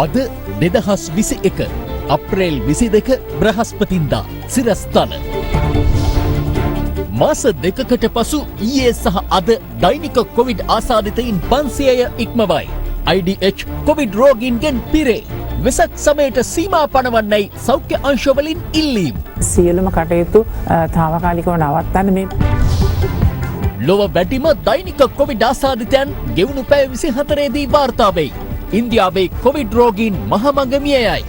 අද 2021 අප්‍රේල් 22 බ්‍රහස්පතින්දා සිරස්තල. මාස දෙකකට පසු ඊයේ සහ අද දෛනික කොවිඩ් ආසාදිතයින් 500ය ඉක්මවයි. IDH කොවිඩ් රෝගීන්ගෙන් පිරේ. වෙසක් සමයට සීමා පනවන්නයි සෞඛ්‍ය අංශවලින් ඉල්ලීම්. සියලුම කටයුතු තාවකාලිකව නවත්තන්න මේ ලොව වැඩිම දෛනික කොවිඩ් ආසාදිතයන් ගෙවුණු පැය 24 දී වාර්තා වෙයි. ඉන්දියාවේ කොවිඩ් රෝගීන් මහමඟ මියයයි.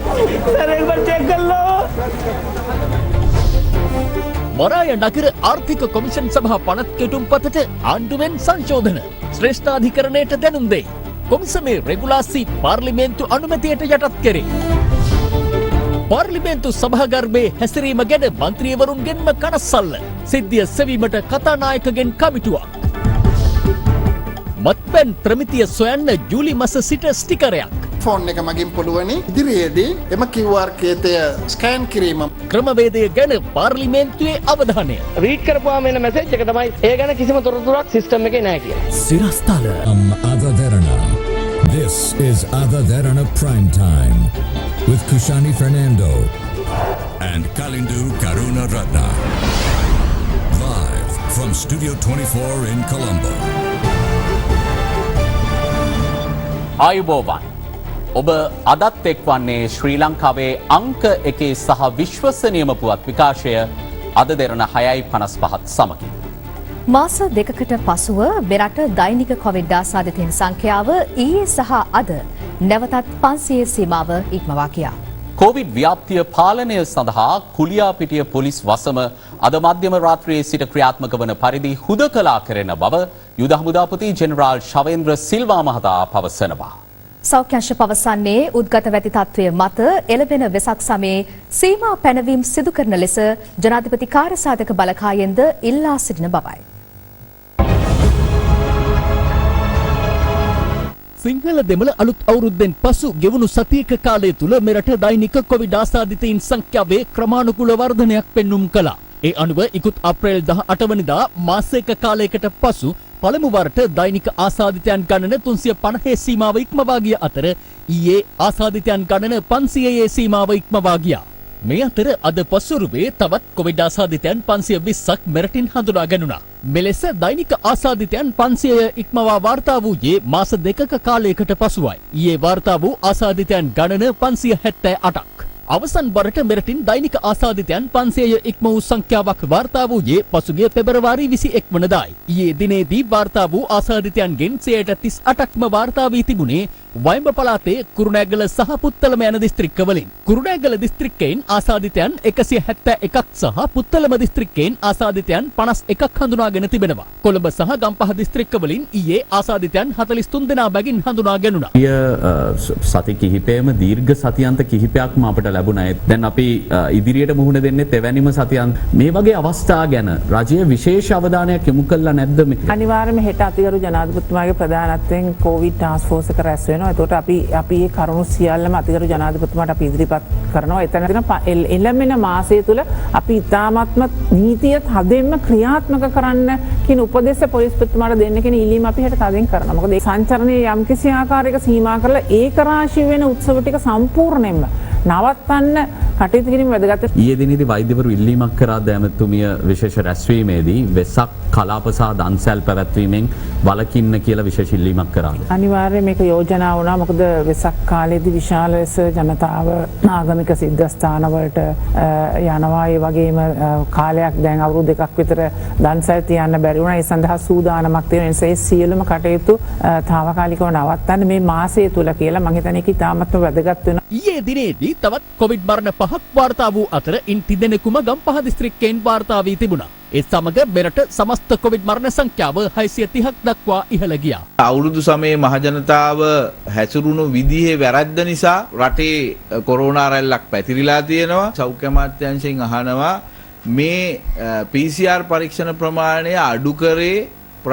මරාය නගර ආර්ථික කොමිෂන් සභා පනත් කෙටුම්පතට ආණ්ඩුවෙන් සංශෝධන ශ්‍රේෂ්ඨාධිකරණයට දැනුම් දෙයි. කොමිසමේ රෙගුලාසි පාර්ලිමේන්තු අනුමැතියට යටත් කෙරේ. පාර්ලිමේන්තු සභාගර්භයේ හැසිරීම ගැන මන්ත්‍රීවරුන්ගෙන්ම කනස්සල්ල. සිද්ධිය සෙවීමට කතානායකගෙන් කමිටුවක්. මත්පැන් ප්‍රමිතිය සොයන්න ජූලි මස සිට ස්ටිකරයක්. ෆෝන් එක මගින් පුළුවනි ඉදිරියේදී එම QR කේතය ස්කෑන් කිරීම. ක්‍රමවේදය ගැන පාර්ලිමේන්තුවේ අවධානය. රීඩ් කරපුවාම එන මැසේජ් එක තමයි ඒ ගැන කිසිම තොරතුරක් සිස්ටම් එකේ නැහැ කියලා. සිරස්තල. Ada Derana. This is Ada Derana Prime Time with Kushani Fernando and Kalindu Karuna Ratna. Live from Studio 24 in Colombo. ආයුබෝවන්. ඔබ අදත් එක්වන්නේ ශ්‍රී ලංකාවේ අංක 1 සහ විශ්වසනීයම පුවත් විකාශය අද දෙරණ 6:55 සමගින්. මාස දෙකකට පසුව මෙරට දෛනික කොවිඩ් ආසාදිතයින් සංඛ්‍යාව ඊයේ සහ අද නැවතත් 500 සීමාව ඉක්මවා ගියා. කොවිඩ් ව්‍යාප්තිය පාලනය සඳහා කුලියාපිටිය පොලිස් වසම අද මධ්‍යම රාත්‍රියේ සිට ක්‍රියාත්මක වන පරිදි හුදකලා කරන බව යුද හමුදාපති ජෙනරාල් ශවේන්ද්‍ර සිල්වා මහතා පවසනවා. සෞඛ්‍ය අංශ පවසන්නේ උද්ගත වැති තත්ත්වය මත එළඹෙන වෙසක් සමයේ සීමා පැනවීම සිදු කරන ලෙස ජනාධිපති කාර්යසාධක බලකායෙන්ද ඉල්ලා සිටින බවයි. සිංහල දෙමළ අලුත් අවුරුද්දෙන් පසු ගෙවුණු සතියක කාලය තුළ මෙරට දෛනික කොවිඩ් ආසාදිතයින් සංඛ්‍යාවේ ක්‍රමානුකූල වර්ධනයක් පෙන්නුම් කළා. ඒ අනුව ඉකුත් අප්‍රේල් 18 වනිදා මාසයක කාලයකට පසු පළමු වරට දෛනික ආසාදිතයන් ගණන 350 සීමාව ඉක්මවා ගිය අතර ඊයේ ආසාදිතයන් ගණන 500 සීමාව ඉක්මවා ගියා. මේ අතර අද පසුරුවේ තවත් කොවිඩ් ආසාදිතයන් 520ක් මෙරටින් හඳුනා ගැනුණා. මෙලෙස දෛනික ආසාදිතයන් 500 ඉක්මවා වාර්තා වූයේ මාස දෙකක කාලයකට පසුවයි. ඊයේ වාර්තා වූ ආසාදිතයන් ගණන 578ක්. අවසන් වරට මෙරටින් දෛනික ආසාදිතයන් 500 ඉක්ම වූ සංඛ්‍යාවක් වාර්තා වූයේ පසුගිය පෙබරවාරි 21 වනදායි. ඊයේ දිනේදී වාර්තා වූ ආසාදිතයන්ගෙන් 38%ක්ම වාර්තා වී තිබුණේ වයඹ පළාතේ කුරුණෑගල සහ පුත්තලම යන දිස්ත්‍රික්කවලින්. කුරුණෑගල දිස්ත්‍රික්කයෙන් ආසාදිතයන් 171ක් සහ පුත්තලම දිස්ත්‍රික්කයෙන් ආසාදිතයන් 51ක් හඳුනාගෙන තිබෙනවා. කොළඹ සහ ගම්පහ දිස්ත්‍රික්කවලින් ඊයේ ආසාදිතයන් 43 දෙනා බැගින් හඳුනා ගැනුණා. සති කිහිපයම දීර්ඝ සතියන්ත කිහිපයක්ම අපිට ලැබුණා. දැන් අපි ඉදිරියට මුහුණ දෙන්නේ තෙවැනිම සතියන්. මේ වගේ අවස්ථා ගැන රජය විශේෂ අවධානයක් යොමු කළා නැද්ද? අනිවාර්යයෙන්ම හෙට අතිගරු ජනාධිපතිතුමාගේ ප්‍රධානත්වයෙන් කොවිඩ් ටාස්ක් ෆෝස් එක රැස් වෙනවා. එතකොට අපි මේ කරුණු සියල්ලම අතිගරු ජනාධිපතිතුමාට අපි ඉදිරිපත් කරනවා. එතන එළඹෙන මාසය තුල අපි ඉතාමත්ම නීතිය හදෙන්න ක්‍රියාත්මක කරන්න කියන උපදෙස් පොලිස්පතිතුමාට දෙන්න කියන ඉල්ලීම අපි හෙට තදින් කරනවා. මොකද මේ සංචරණයේ යම්කිසි ආකාරයක සීමා කරලා ඒක රාශී වෙන උත්සව ටික සම්පූර්ණයෙන්ම නවත්තන්න කටයුතු කිරීම වැදගත්. ඊයේ දිනේදී වෛද්‍යවරු ඉල්ලීමක් කරා ඇමතුමිය විශේෂ රැස්වීමේදී වෙසක් කලාප සහ දන්සැල් පැවැත්වීමෙන් වළකින්න කියලා විශේෂ ඉල්ලීමක් කරා. අනිවාර්යයෙන් මේක යෝජනා වුණා. මොකද වෙසක් කාලේදී විශාල ලෙස ජනතාව ආගමික සිද්ධාස්ථාන වලට යනවා. ඒ වගේම කාලයක් දැන් අවුරුදු දෙකක් විතර දන්සැල් තියන්න බැරි වුණා. ඒ සඳහා සූදානමක් තියෙන නිසා ඒ සියලුම කටයුතු తాවකාලිකව නවත්තන්න මේ මාසය තුල කියලා මම හිතන්නේ ඒක ඉතාමත්ම වැදගත් වෙනවා. ඊයේ දිනේදී තවත් කොවිඩ් මරණ 5ක් වාර්තා වූ අතර ඉන් තිදෙනෙකුම ගම්පහ දිස්ත්‍රික්කයෙන් වාර්තා වී තිබුණා. ඒ සමග මෙරට සමස්ත කොවිඩ් මරණ සංඛ්‍යාව 630ක් දක්වා ඉහළ ගියා. අවුරුදු සමයේ මහජනතාව හැසිරුණු විදිහේ වැරද්ද නිසා රටේ කොරෝනා රැල්ලක් පැතිරිලා තියෙනවා. සෞඛ්‍ය අමාත්‍යාංශයෙන් අහනවා මේ PCR පරීක්ෂණ ප්‍රමාණය අඩු කරේ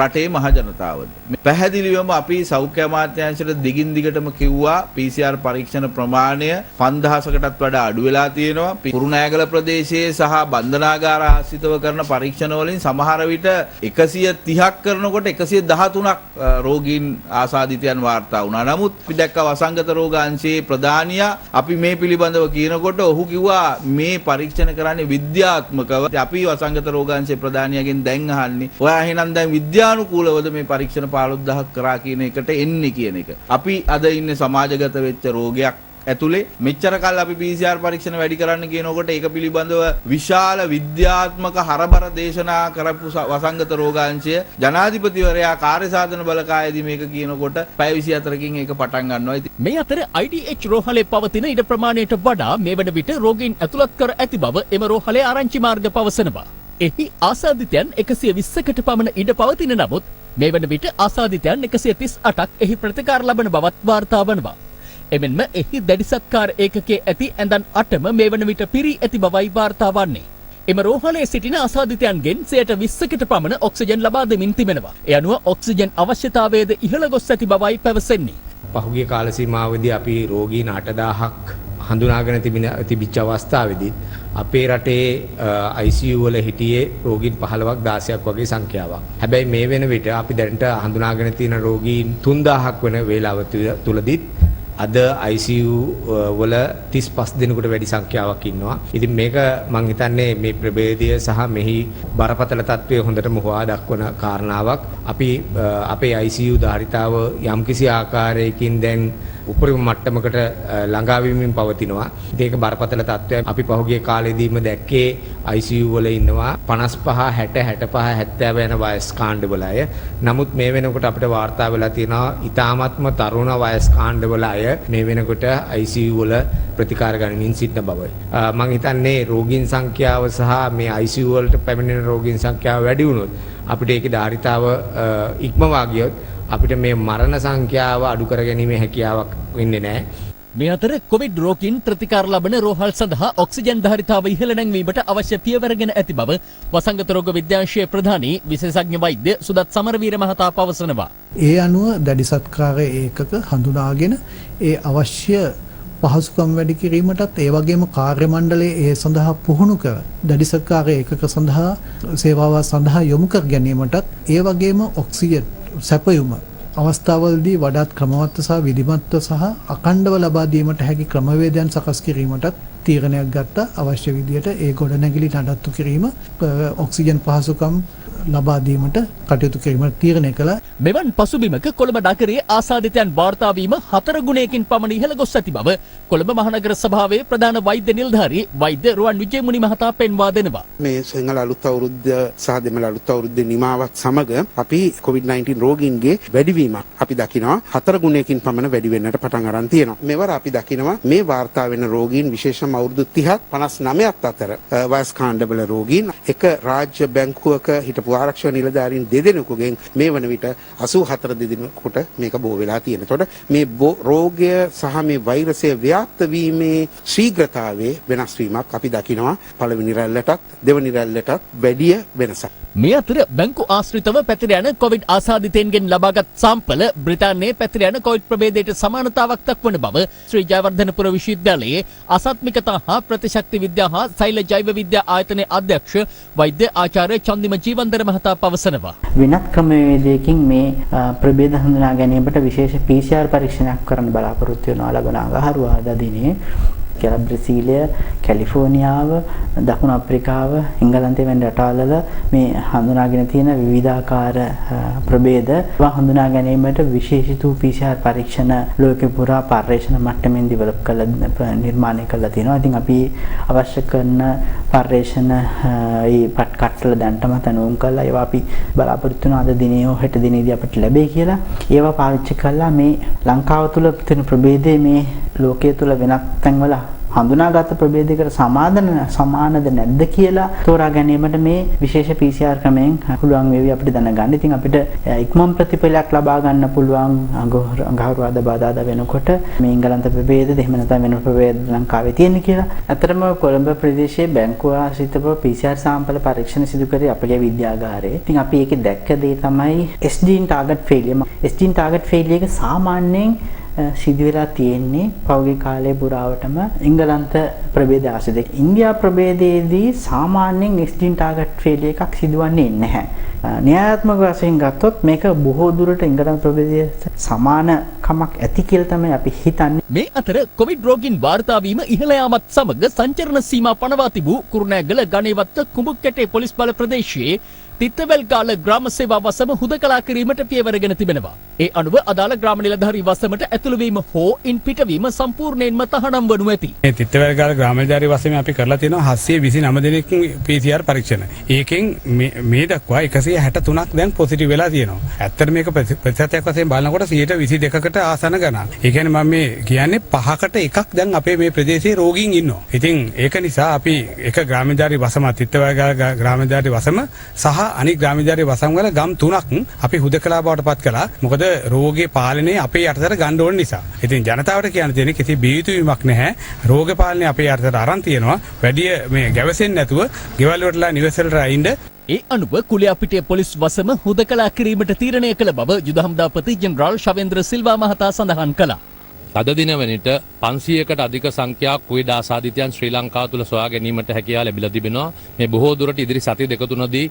රටේ මහජනතාවද. පැහැදිලිවම අපි සෞඛ්‍ය අමාත්‍යාංශයට දිගින් දිගටම කිව්වා PCR පරීක්ෂණ ප්‍රමාණය 5000කටත් වඩා අඩු වෙලා තියෙනවා. කුරුණෑගල ප්‍රදේශයේ සහ බන්ධනාගාර ආශ්‍රිතව කරන පරීක්ෂණ වලින් සමහර විට 130ක් කරනකොට 113ක් රෝගීන් ආසාදිතයන් වාර්තා වුණා. නමුත් අපි දැක්ක වසංගත රෝගාංශයේ ප්‍රධානියා අපි මේ පිළිබඳව කියනකොට ඔහු කිව්වා මේ පරීක්ෂණ කරන්නේ විද්‍යාත්මකව. අපි වසංගත රෝගාංශයේ ප්‍රධානියාගෙන් දැන් අහන්නේ ඔයා එහෙනම් දැන් විද්‍යානුකූලවද මේ පරීක්ෂණ 15000ක් කරා කියන එකට එන්නේ කියන එක. අපි අද ඉන්නේ සමාජගත වෙච්ච රෝගයක් ඇතුලේ මෙච්චර කල් අපි PCR පරීක්ෂණ වැඩි කරන්න කියනකොට ඒක පිළිබඳව විශාල විද්‍යාත්මක හරබර දේශනා කරපු වසංගත රෝගාංශය ජනාධිපතිවරයා කාර්ය සාධන බලකායේදී මේක කියනකොට පැය 24කින් ඒක පටන් ගන්නවා. මේ අතර IDH රෝහලේ පවතින ඉඩ ප්‍රමාණයට වඩා මේ වන විට රෝගීන් ඇතුළත් කර ඇති බව එම රෝහලේ ආරංචි මාර්ග පවසනවා. එහි ආසාදිතයන් 120කට පමණ ඉඩ පවතින නමුත් මේ වන විට ආසාදිතයන් 138ක් එහි ප්‍රතිකාර ලබන බවත් වාර්තා වනවා. එමෙන්ම එහි දැඩි සත්කාර ඒකකයේ ඇති ඇඳන් 8ම මේ වන විට පිරී ඇති බවයි වාර්තා වන්නේ. එම රෝහලේ සිටින ආසාදිතයන්ගෙන් 120කට පමණ ඔක්සිජන් ලබා දෙමින් තිබෙනවා. ඒ අනුව ඔක්සිජන් අවශ්‍යතාවයද ඉහළ ගොස් ඇති බවයි පැවසෙන්නේ. පහුගිය කාල සීමාවේදී අපි රෝගීන් 8000ක් හඳුනාගෙන තිබිච්ච අවස්ථාවේදී අපේ රටේ ICU වල හිටියේ රෝගීන් 15ක් 16ක් වගේ සංඛ්‍යාවක්. හැබැයි මේ වෙන විට අපි දැනට හඳුනාගෙන තියෙන රෝගීන් 3000ක් වෙන වේලාව තුලදීත් අද ICU වල 35 දෙනෙකුට වැඩි සංඛ්‍යාවක් ඉන්නවා. ඉතින් මේක මම හිතන්නේ මේ ප්‍රභේදය සහ මෙහි බරපතල තත්ත්වය හොඳටම හොවා දක්වන කාරණාවක්. අපි අපේ ICU ධාරිතාව යම්කිසි ආකාරයකින් දැන් උපරිම මට්ටමකට ළඟා වීමෙන් පවතිනවා. ඒක බරපතල තත්ත්වයක්. අපි පහුගිය කාලෙදීම දැක්කේ ICU වල ඉන්නවා 55 60 65 70 යන වයස් කාණ්ඩවල අය. නමුත් මේ වෙනකොට අපිට වාර්තා වෙලා තියෙනවා ඊ타ත්ම තරුණ වයස් කාණ්ඩවල අය මේ වෙනකොට ICU වල ප්‍රතිකාර ගනිමින් සිටින බවයි. මම හිතන්නේ රෝගීන් සංඛ්‍යාව සහ මේ ICU වලට පැමිණෙන රෝගීන් සංඛ්‍යාව වැඩි වුණොත් අපිට ඒකේ ධාරිතාව ඉක්මවා ගියොත් අපිට මේ මරණ සංඛ්‍යාව අඩු කර ගැනීමේ හැකියාවක් වෙන්නේ නැහැ. මේ අතර කොවිඩ් රෝගීන් ප්‍රතිකාර ලබන රෝහල් සඳහා ඔක්සිජන් ධාරිතාව ඉහළ නැංවීමට අවශ්‍ය පියවරගෙන ඇති බව වසංගත රෝග විද්‍යාංශයේ ප්‍රධානී විශේෂඥ වෛද්‍ය සුදත් සමරවීර මහතා පවසනවා. ඒ අනුව දැඩි සත්කාර ඒකක හඳුනාගෙන ඒ අවශ්‍ය පහසුකම් වැඩි කිරීමටත් ඒ වගේම කාර්ය මණ්ඩලයේ ඒ සඳහා පුහුණු කර දැඩි සත්කාර ඒකක සඳහා සේවාව සඳහා යොමු කර ගැනීමටත් ඒ වගේම ඔක්සිජන් සැපයුම අවස්ථාවලදී වඩාත් ක්‍රමවත්ව සහ විධිමත්ව සහ අඛණ්ඩව ලබා දීමට හැකි ක්‍රමවේදයන් සකස් කිරීමටත් තීරණයක් ගත්තා. අවශ්‍ය විදියට ඒ ගොඩනැගිලි නඩත්තු කිරීම ඔක්සිජන් පහසුකම් ලබා දීමට කටයුතු කිරීමට තීරණය කළා. මෙවන් පසුබිමක කොළඹ නගරයේ ආසාදිතයන් වාර්තා වීම 4 ගුණයකින් පමණ ඉහළ ගොස් ඇති බව කොළඹ මහනගර සභාවේ ප්‍රධාන වෛද්‍ය නිලධාරී වෛද්‍ය රුවන් විජේමුනි මහතා පෙන්වා දෙනවා. මේ සිංහල අලුත් අවුරුද්ද සහ දෙමළ අලුත් අවුරුද්දේ නිමාවත් සමග අපි COVID-19 රෝගීන්ගේ වැඩිවීමක් අපි දකිනවා 4 ගුණයකින් පමණ වැඩි වෙන්නට පටන් අරන් තියෙනවා. මෙවර අපි දකිනවා මේ වාර්තා වෙන රෝගීන් විශේෂම අවුරුදු 30ක් 59ක් අතර වයස් කාණ්ඩවල රෝගීන් එක රාජ්‍ය බැංකුවක හිටපු ආරක්ෂක නිලධාරීන් දෙදෙනෙකුගෙන් මේ වන විට 84 දෙදෙනෙකුට මේක බෝ වෙලා තියෙනවා. එතකොට මේ රෝගය සහ මේ වෛරසය ව්‍යාප්ත වීමේ ශීඝ්‍රතාවයේ වෙනස් වීමක් අපි දකිනවා පළවෙනි රැල්ලටත් දෙවෙනි රැල්ලටත් වැඩි වෙනසක්. මේ අතර බැංකු ආශ්‍රිතව පැතිර යන කොවිඩ් ආසාදිතයින්ගෙන් ලබාගත් සාම්පල බ්‍රිතාන්‍යයේ පැතිර යන කොවිඩ් ප්‍රභේදයට සමානතාවක් දක්වන බව ශ්‍රී ජයවර්ධනපුර විශ්වවිද්‍යාලයේ අසාත්මිකතා හා ප්‍රතිශක්ති විද්‍යා හා සෛල ජෛව විද්‍යා ආයතනයේ අධ්‍යක්ෂ වෛද්‍ය ආචාර්ය චන්දිම ජීවන්දර මහතා පවසනවා. වෙනත් ක්‍රමවේදයකින් මේ ප්‍රභේද හඳුනා ගැනීමට විශේෂ PCR පරීක්ෂණයක් කරන්න බලාපොරොත්තු වෙනවා ලබන අඟහරුවාදා දිනේ. කියලා බ්‍රසීලය, කැලිෆෝනියාව, දකුණු අප්‍රිකාව, එංගලන්තය වැනි රටවල මේ හඳුනාගෙන තියෙන විවිධාකාර ප්‍රභේද හඳුනා ගැනීමට විශේෂිත PCR පරීක්ෂණ ලෝකෙ පුරා පර්යේෂණ මට්ටමින් ඩෙවලොප් කරලා නිර්මාණය කරලා තියෙනවා. ඉතින් අපි අවශ්‍ය කරන පර්යේෂණ ඒ කට්ටල දැන්ටම තනුම් කරලා ඒවා අපි බලාපොරොත්තු වෙන අද දිනේ හෝ හෙට දිනේදී අපිට ලැබෙයි කියලා. ඒවා පාවිච්චි කරලා මේ ලංකාව තුල තියෙන ප්‍රභේදයේ මේ ලෝකයේ තුල වෙනත් තැන්වල හඳුනාගත් ප්‍රභේදයකට සමානද නැද්ද කියලා තෝරා ගැනීමට මේ විශේෂ PCR ක්‍රමයෙන් පුළුවන් වේවි අපිට දැනගන්න. ඉතින් අපිට ඉක්මන් ප්‍රතිඵලයක් ලබා ගන්න පුළුවන් අඟහරුවාදා බදාදා වෙනකොට මේ එංගලන්ත ප්‍රභේදද එහෙම නැත්නම් වෙන ප්‍රභේද ලංකාවේ තියෙන කියලා. ඇත්තටම කොළඹ ප්‍රදේශයේ බැංකුව ආශ්‍රිතව PCR සාම්පල පරීක්ෂණ සිදු කරේ අපගේ විද්‍යාගාරයේ. ඉතින් අපි ඒකේ දැක්ක දේ තමයි S gene target failure. S gene target failure එක සාමාන්‍යයෙන් සිදු වෙලා තියෙන්නේ පෞගේ කාලයේ පුරාවටම එංගලන්ත ප්‍රභේද ආශ්‍රිත. ඉන්දියා ප්‍රභේදයේදී සාමාන්‍යයෙන් S gene target failure එකක් සිදුවන්නේ නැහැ. න්‍යායාත්මක වශයෙන් ගත්තොත් මේක බොහෝ දුරට එංගලන්ත ප්‍රභේදයට සමාන කමක් ඇති කියලා තමයි අපි හිතන්නේ. මේ අතර කොවිඩ් රෝගීන් වාර්තා වීම ඉහළ යාමත් සමග සංචරණ සීමා පනවා තිබූ කුරුණෑගල ගණේවත්ත කුඹුක්කැටේ පොලිස් බල ප්‍රදේශයේ තිත්තවැල්ගාල ග්‍රාම සේවා වසම හුදකලා කිරීමට පියවරගෙන තිබෙනවා. ඒ අනුව අදාළ ග්‍රාම නිලධාරී වසමට ඇතුළුවීම හෝ ඉන් පිටවීම සම්පූර්ණයෙන්ම තහනම් වනු ඇති. මේ තිත්තවැල්ගාල ග්‍රාම නිලධාරී වසමේ අපි කරලා තියෙනවා 729 දෙනෙක් PCR පරීක්ෂණ. ඒකෙන් මේ දක්වා 163ක් දැන් පොසිටිව් වෙලා තියෙනවා. ඇත්තට මේක ප්‍රතිශතයක් වශයෙන් බලනකොට 122කට ආසන්න ගණන්. ඒ කියන්නේ මම මේ කියන්නේ 5කට එකක් දැන් අපේ මේ ප්‍රදේශයේ රෝගීන් ඉන්නවා. ඉතින් ඒක නිසා අපි එක ග්‍රාම නිලධාරී වසම තිත්තවැල්ගාල ග්‍රාම නිලධාරී වසම සහ අනික් ග්‍රාම නිලධාරී වසම් වල ගම් 3ක් අපි හුදකලා බවට පත් කළා. මොකද රෝගේ පාලනය අපේ යටතට ගන්න ඕන නිසා. ඉතින් ජනතාවට කියන්න තියෙන්නේ කිසි බීයුතුවීමක් නැහැ. රෝග පාලනය අපේ යටතට අරන් තියෙනවා. වැඩි මේ ගැවසෙන්නේ නැතුව ගෙවල් වලටලා නිවසලට ඉන්න. ඒ අනුව කුලියාපිටිය පොලිස් වසම හුදකලා කිරීමට තීරණය කළ බව යුද හමුදාපති ජෙනරාල් ශවේන්ද්‍ර සිල්වා මහතා සඳහන් කළා. අද දින වනට 500කට අධික සංඛ්‍යාවක් කුවේඩ ආසාදිතයන් ශ්‍රී ලංකාව තුළ සොයා ගැනීමට හැකියාව ලැබිලා තිබෙනවා. මේ බොහෝ දුරට ඉදිරි සති දෙක තුනදී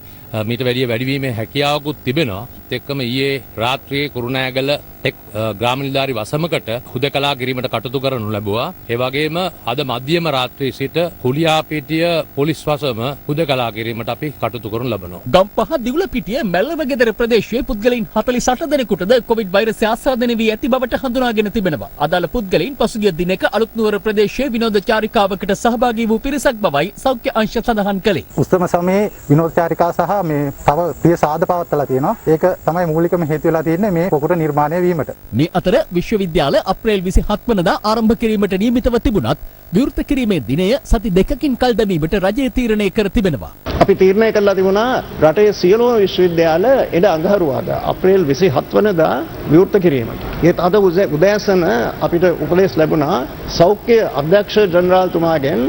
මීට වැඩිය වැඩිවීමේ හැකියාවකුත් තිබෙනවා. එක්කම ඊයේ රාත්‍රියේ කුරුණෑගල ටෙක් ග්‍රාම නිලධාරී වසමකට හුදකලා කිරීමට කටයුතු කරනු ලැබුවා. ඒ වගේම අද මධ්‍යම රාත්‍රියේ සිට කුලියාපිටිය පොලිස් වසම හුදකලා කිරීමට අපි කටයුතු කරනු ලබනවා. ගම්පහ දිවුලපිටිය මැල්ලවගෙදර ප්‍රදේශයේ පුද්ගලයන් 48 දෙනෙකුටද කොවිඩ් වෛරසය ආසාදනය වී ඇති බවට හඳුනාගෙන තිබෙනවා. අදාළ පුද්ගලයන් පසුගිය දිනක අලුත්නුවර ප්‍රදේශයේ විනෝද චාරිකාවකට සහභාගී වූ පිරිසක් බවයි සෞඛ්‍ය අංශ සඳහන් කළේ. උස්තම සමයේ විනෝද චාරිකා සහ මේ තව ප්‍රිය සාද පවත්ලා තියෙනවා. ඒක තමයි මූලිකම හේතු වෙලා තියෙන්නේ මේ පොකුර නිර්මාණය වීමට. මේ අතර විශ්වවිද්‍යාල අප්‍රේල් 27 වනදා ආරම්භ කිරීමට නියමිතව තිබුණත් විවෘත කිරීමේ දිනය සති දෙකකින් කල් දැමීමට රජය තීරණය කර තිබෙනවා. අපි තීරණය කළා තිබුණා රටේ සියලුම විශ්වවිද්‍යාල එඩ අඟහරුවාදා අප්‍රේල් 27 වනදා විවෘත කිරීමට. ඒත් අද උදෑසන අපිට උපදෙස් ලැබුණා සෞඛ්‍ය අධ්‍යක්ෂ ජනරාල්තුමාගෙන්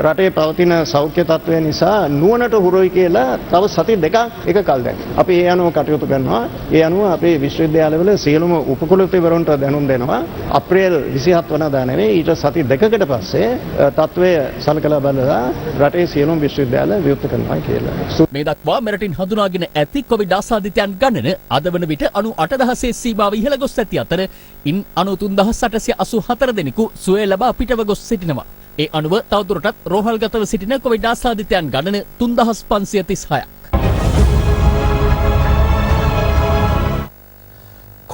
රටේ පවතින සෞඛ්‍ය තත්ත්වය නිසා නුවණට හුරුයි කියලා තව සති දෙකක් එක කල් දැන්. අපි ඒ අනුව කටයුතු කරනවා. ඒ අනුව අපේ විශ්වවිද්‍යාලවල සියලුම උපකුලපතිවරුන්ට දැනුම් දෙනවා. අප්‍රේල් 27 වනදා නෙවෙයි ඊට සති දෙකකට පස්සේ තත්ත්වය සලකලා බලලා රටේ සියලුම විශ්වවිද්‍යාල විවෘත කරනවා කියලා. මේ දක්වා මෙරටින් හඳුනාගෙන ඇති කොවිඩ් ආසාදිතයන් ගණන අද වන විට 98000 සීමාව ඉහළ ගොස් ඇති අතර ඉන් 93884 දෙනෙකු සුවය ලබා පිටව ගොස් සිටිනවා. ඒ අනුව තවදුරටත් රෝහල්ගතව සිටින කොවිඩ් ආසාදිතයන් ගණන 3536ක්.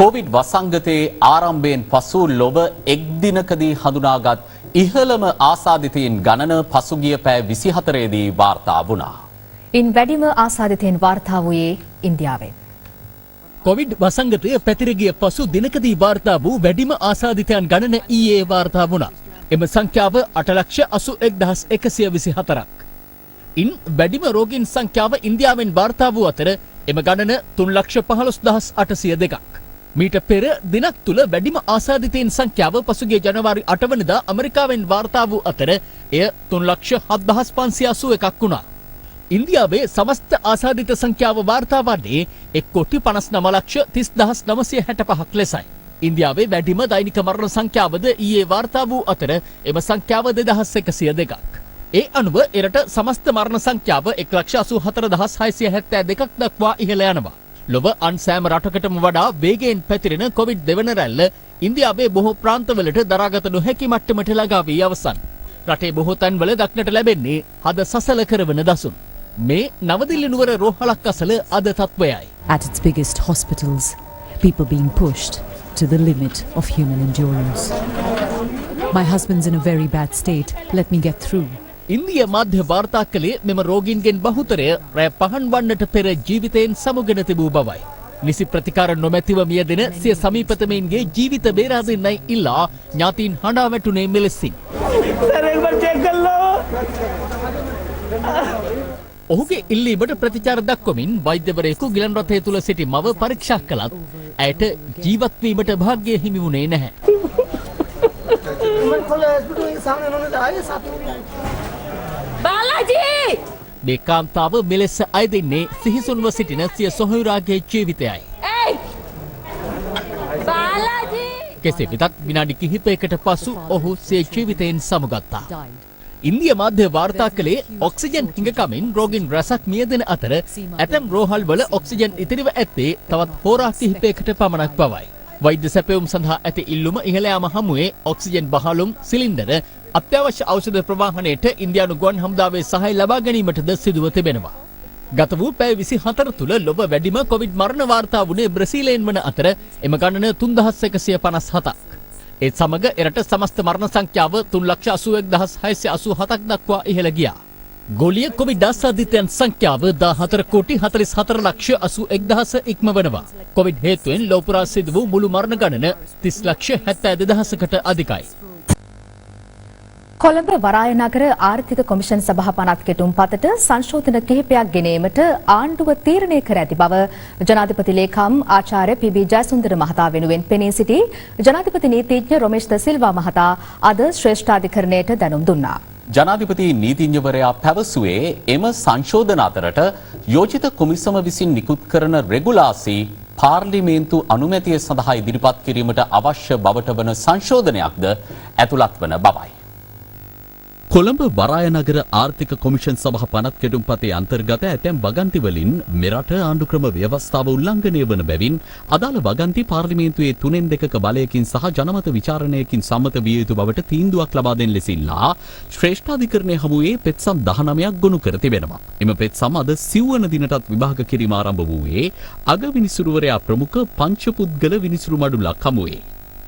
කොවිඩ් වසංගතයේ ආරම්භයෙන් පසු ලොව එක් දිනකදී හඳුනාගත් ඉහළම ආසාදිතයින් ගණන පසුගිය පැය 24දී වාර්තා වුණා. ඉන් වැඩිම ආසාදිතයින් වාර්තා වූයේ ඉන්දියාවෙන්. කොවිඩ් වසංගතය පැතිර ගිය පසු දිනකදී වාර්තා වූ වැඩිම ආසාදිතයන් ගණන ඊයේ වාර්තා වුණා. එම සංඛ්‍යාව 8,81,124ක්. ඉන් වැඩිම රෝගීන් සංඛ්‍යාව ඉන්දියාවෙන් වාර්තා වූ අතර එම ගණන 3,15,802ක්. මීට පෙර දිනක් තුල වැඩිම ආසාදිතයින් සංඛ්‍යාව පසුගිය ජනවාරි 8 වෙනිදා ඇමරිකාවෙන් වාර්තා වූ අතර එය 3,07,581ක් වුණා. ඉන්දියාවේ සමස්ත ආසාදිත සංඛ්‍යාව වාර්තා වන්නේ 1,59,30,965ක් ලෙසයි. ඉන්දියාවේ වැඩිම දෛනික මරණ සංඛ්‍යාවද ඊයේ වාර්තා වූ අතර එම සංඛ්‍යාව 2,102ක්. ඒ අනුව එරට සමස්ත මරණ සංඛ්‍යාව 1,84,672ක් දක්වා ඉහළ යනවා. ලොව අන් සෑම රටකටම වඩා වේගයෙන් පැතිරෙන කොවිඩ් දෙවන රැල්ල ඉන්දියාවේ බොහෝ ප්‍රාන්තවලට දරාගත නොහැකි මට්ටමට ළඟා වී අවසන්. රටේ බොහෝ තැන්වල දක්නට ලැබෙන්නේ හද සසල කරවන දසුන්. මේ නවදිල්ලි නුවර රෝහලක් අසල අද තත්වයයි. At its biggest hospitals, people being pushed to the limit of human endurance. My husband's in a very bad state. Let me get through. ඉන්දිය මාධ්‍ය වාර්තා කළේ මෙම රෝගීන්ගෙන් බහුතරය රැ පහන් වන්නට පෙර ජීවිතයෙන් සමුගෙන තිබූ බවයි. නිසි ප්‍රතිකාර නොමැතිව මියදෙන සිය සමීපතමයින්ගේ ජීවිත බේරා දෙන්නයි ඉල්ලා ඥාතීන් හඬා වැටුනේ මෙලෙසින්. सर एक बार ඔහුගේ ඉල්ලීමට ප්‍රතිචාර දක්වමින් වෛද්‍යවරයෙකු ගිලන් රථය තුල සිටි මව පරීක්ෂා කළත් ඇයට ජීවත් වීමට භාග්‍ය හිමි වුණේ නැහැ. बालाजी! මේ කාන්තාව මෙලෙස අයදින්නේ සිහිසුන්ව සිටින සිය සොහොයුරාගේ ජීවිතයයි. बालाजी! කෙසේ වෙතත් විනාඩි කිහිපයකට පසු ඔහු සිය ජීවිතයෙන් සමුගත්තා. ඉන්දිය මාධ්‍ය වාර්තා කළේ ඔක්සිජන් හිඟකමින් රෝගීන් රැසක් මියදෙන අතර ඇතැම් රෝහල් වල ඔක්සිජන් ඉතිරිව ඇත්තේ තවත් හෝරා කිහිපයකට පමණක් බවයි. වෛද්‍ය සැපයුම් සඳහා ඇති ඉල්ලුම ඉහළ යාම හමුවේ ඔක්සිජන් බහලුම් සිලින්ඩර අත්‍යවශ්‍ය ඖෂධ ප්‍රවාහනයට ඉන්දියානු ගුවන් හමුදාවේ සහාය ලබා ගැනීමටද සිදුව තිබෙනවා. ගත වූ පැය 24 තුළ ලොව වැඩිම කොවිඩ් මරණ වාර්තා වුණේ බ්‍රසීලයෙන් වන අතර එම ගණන 3157ක්. ඒත් සමග එරට සමස්ත මරණ සංඛ්‍යාව 3,81,687ක් දක්වා ඉහළ ගියා. ගෝලීය කොවිඩ් ආසාදිතයන් සංඛ්‍යාව 14,84,81,000 ඉක්මවනවා. කොවිඩ් හේතුවෙන් ලෝපුරා සිදු වූ මුළු මරණ ගණන 30,72,000කට අධිකයි. කොළඹ වරාය නගර ආර්ථික කොමිෂන් සභා පනත් කෙටුම්පතට සංශෝධන කිහිපයක් ගෙනීමට ආණ්ඩුව තීරණය කර ඇති බව ජනාධිපති ලේකම් ආචාර්ය පී.බී. ජයසුන්දර මහතා වෙනුවෙන් පෙනී සිටි ජනාධිපති නීතිඥ රොමේෂ් ද සිල්වා මහතා අද ශ්‍රේෂ්ඨාධිකරණයට දැනුම් දුන්නා. ජනාධිපති නීතිඥවරයා පැවසුවේ එම සංශෝධන අතරට යෝජිත කොමිසම විසින් නිකුත් කරන රෙගුලාසි පාර්ලිමේන්තු අනුමැතිය සඳහා ඉදිරිපත් කිරීමට අවශ්‍ය බවට වන සංශෝධනයක්ද ඇතුළත් වන බවයි. කොළඹ වරාය නගර ආර්ථික කොමිෂන් සභා පනත් කෙටුම්පතේ අන්තර්ගත ඇතැම් වගන්ති වලින් මෙරට ආණ්ඩුක්‍රම ව්‍යවස්ථාව උල්ලංඝනය වන බැවින් අදාළ වගන්ති පාර්ලිමේන්තුවේ 3/2ක බලයකින් සහ ජනමත විචාරණයකින් සම්මත විය යුතු බවට තීන්දුවක් ලබා දෙන ලෙසින්ලා ශ්‍රේෂ්ඨාධිකරණය හමුවේ පෙත්සම් 19ක් ගොනු කර තිබෙනවා. එම පෙත්සම් අද සිව්වන දිනටත් විභාග කිරීම ආරම්භ වූයේ අග විනිසුරුවරයා ප්‍රමුඛ පංචපුද්ගල විනිසුරු මඩුලක් හමුවේ.